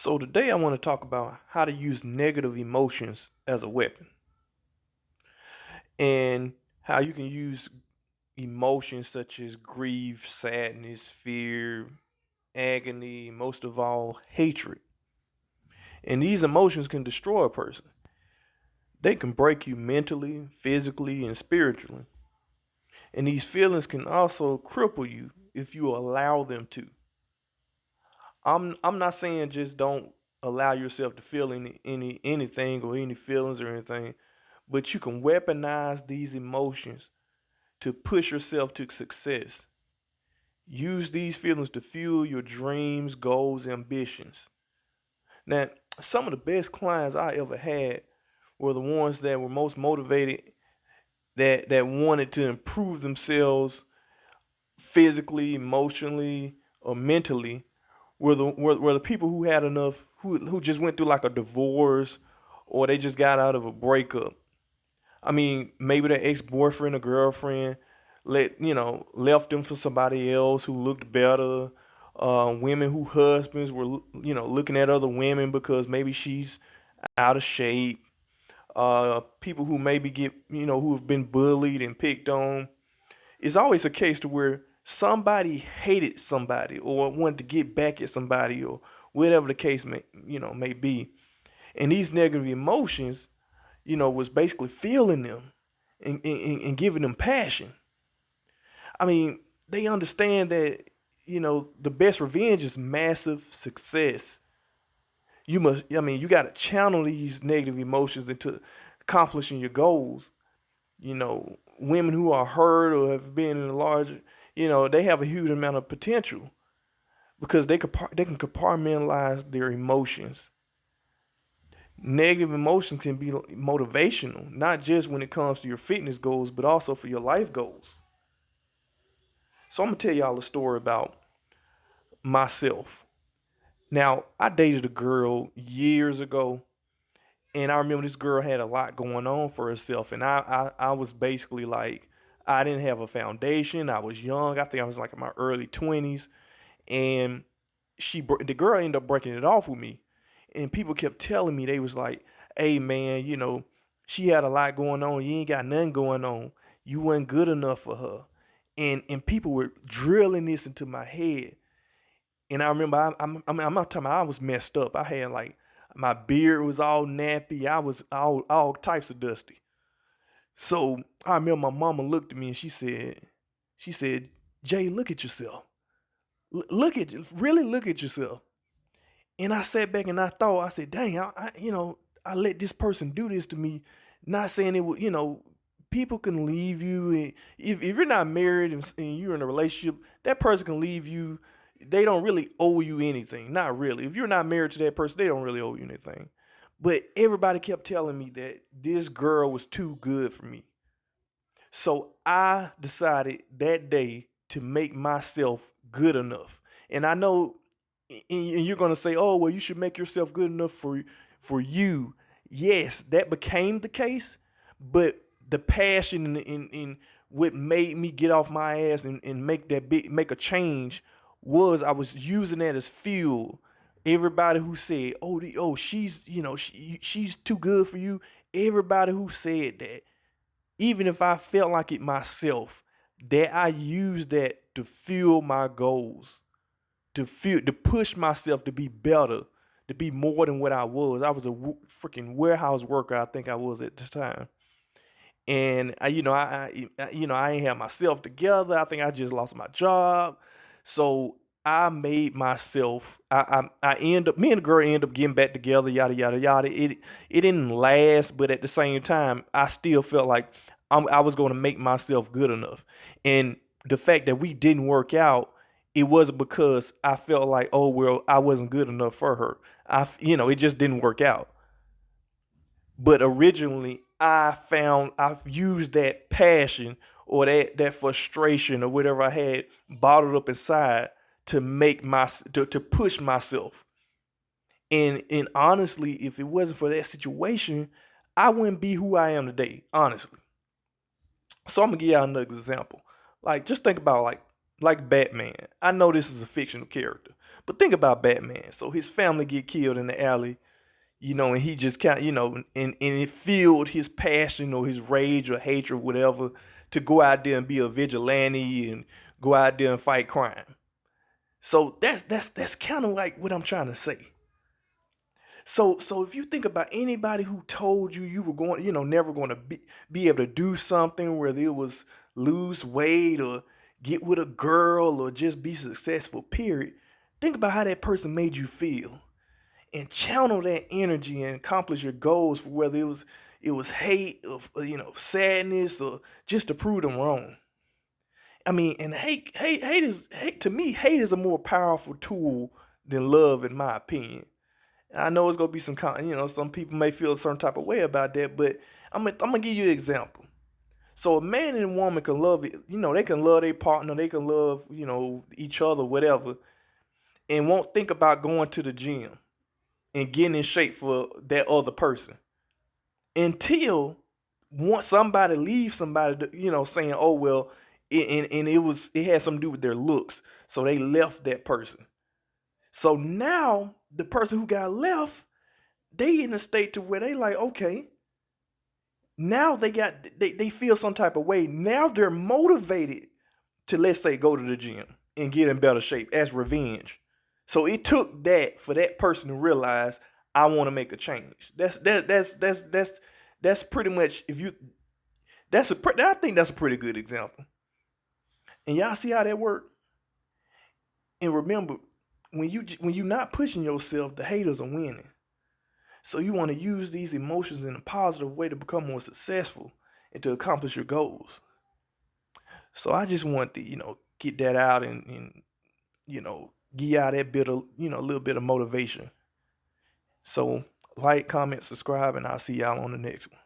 So today I want to talk about how to use negative emotions as a weapon and how you can use emotions such as grief, sadness, fear, agony, most of all, hatred. And these emotions can destroy a person. They can break you mentally, physically, and spiritually. And these feelings can also cripple you if you allow them to. I'm not saying just don't allow yourself to feel anything or any feelings or anything, but you can weaponize these emotions to push yourself to success. Use these feelings to fuel your dreams, goals, ambitions. Now, some of the best clients I ever had were the ones that were most motivated, that wanted to improve themselves physically, emotionally, or mentally, were the people who had enough, who just went through like a divorce, or they just got out of a breakup. I mean, maybe their ex-boyfriend or girlfriend left them for somebody else who looked better. Women who husbands were looking at other women because maybe she's out of shape. People who maybe get who have been bullied and picked on. It's always a case to where somebody hated somebody or wanted to get back at somebody or whatever the case may be. And these negative emotions, was basically feeling them and giving them passion. I mean, they understand that, the best revenge is massive success. You got to channel these negative emotions into accomplishing your goals. Women who are hurt or have been in a large, they have a huge amount of potential because they can compartmentalize their emotions. Negative emotions can be motivational, not just when it comes to your fitness goals, but also for your life goals. So I'm gonna tell y'all a story about myself. Now, I dated a girl years ago, and I remember this girl had a lot going on for herself, and I was basically like, I didn't have a foundation. I was young. I think I was like in my early 20s, and the girl ended up breaking it off with me, and people kept telling me, they was like, "Hey man, she had a lot going on. You ain't got nothing going on. You wasn't good enough for her." And people were drilling this into my head. And I remember I'm not talking about, I was messed up. I had like, my beard was all nappy. I was all types of dusty. So I remember my mama looked at me and she said, "Jay, look at yourself. Really look at yourself." And I sat back and I thought, I said, "Dang, I let this person do this to me." Not saying it would, people can leave you. And if you're not married and you're in a relationship, that person can leave you. They don't really owe you anything. Not really. If you're not married to that person, they don't really owe you anything. But everybody kept telling me that this girl was too good for me. So I decided that day to make myself good enough. And I know, and you're gonna say, "Oh, well, you should make yourself good enough for you." Yes, that became the case, but the passion and what made me get off my ass and make a change was I was using that as fuel. Everybody who said, "Oh, she's she's too good for you," everybody who said that, even if I felt like it myself, that I used that to fuel my goals, to push myself to be better, to be more than what I was. I was a freaking warehouse worker, I think I was at this time. And I ain't have myself together. I think I just lost my job. So I made myself. I end up. Me and the girl end up getting back together. Yada yada yada. It didn't last, but at the same time, I still felt like I was going to make myself good enough. And the fact that we didn't work out, it wasn't because I felt like, oh well, I wasn't good enough for her. It just didn't work out. But originally, I've used that passion or that frustration or whatever I had bottled up inside to to push myself. And honestly, if it wasn't for that situation, I wouldn't be who I am today, honestly. So I'm gonna give y'all another example. Like, just think about, like, like Batman. I know this is a fictional character, but think about Batman. So his family get killed in the alley, and he just kind of, and it fueled his passion or his rage or hatred, whatever, to go out there and be a vigilante and go out there and fight crime. So that's kind of like what I'm trying to say. So if you think about anybody who told you were going, never going to be able to do something, whether it was lose weight or get with a girl or just be successful, period, think about how that person made you feel and channel that energy and accomplish your goals, for whether it was hate or sadness or just to prove them wrong. I mean, and hate to me, hate is a more powerful tool than love, in my opinion. I know it's gonna be some people may feel a certain type of way about that, but I'm gonna give you an example. So a man and a woman can love it, they can love their partner, they can love, each other, whatever, and won't think about going to the gym and getting in shape for that other person until once somebody leaves somebody, saying, oh well, and it had something to do with their looks, so they left that person. So now the person who got left, they in a state to where they like, okay, now they feel some type of way. Now they're motivated to, let's say, go to the gym and get in better shape as revenge. So it took that for that person to realize, I want to make a change. That's pretty much, if you I think that's a pretty good example. And y'all see how that worked. And remember, when you're not pushing yourself, the haters are winning. So you want to use these emotions in a positive way to become more successful and to accomplish your goals. So I just want to, get that out and give y'all that bit of, a little bit of motivation. So like, comment, subscribe, and I'll see y'all on the next one.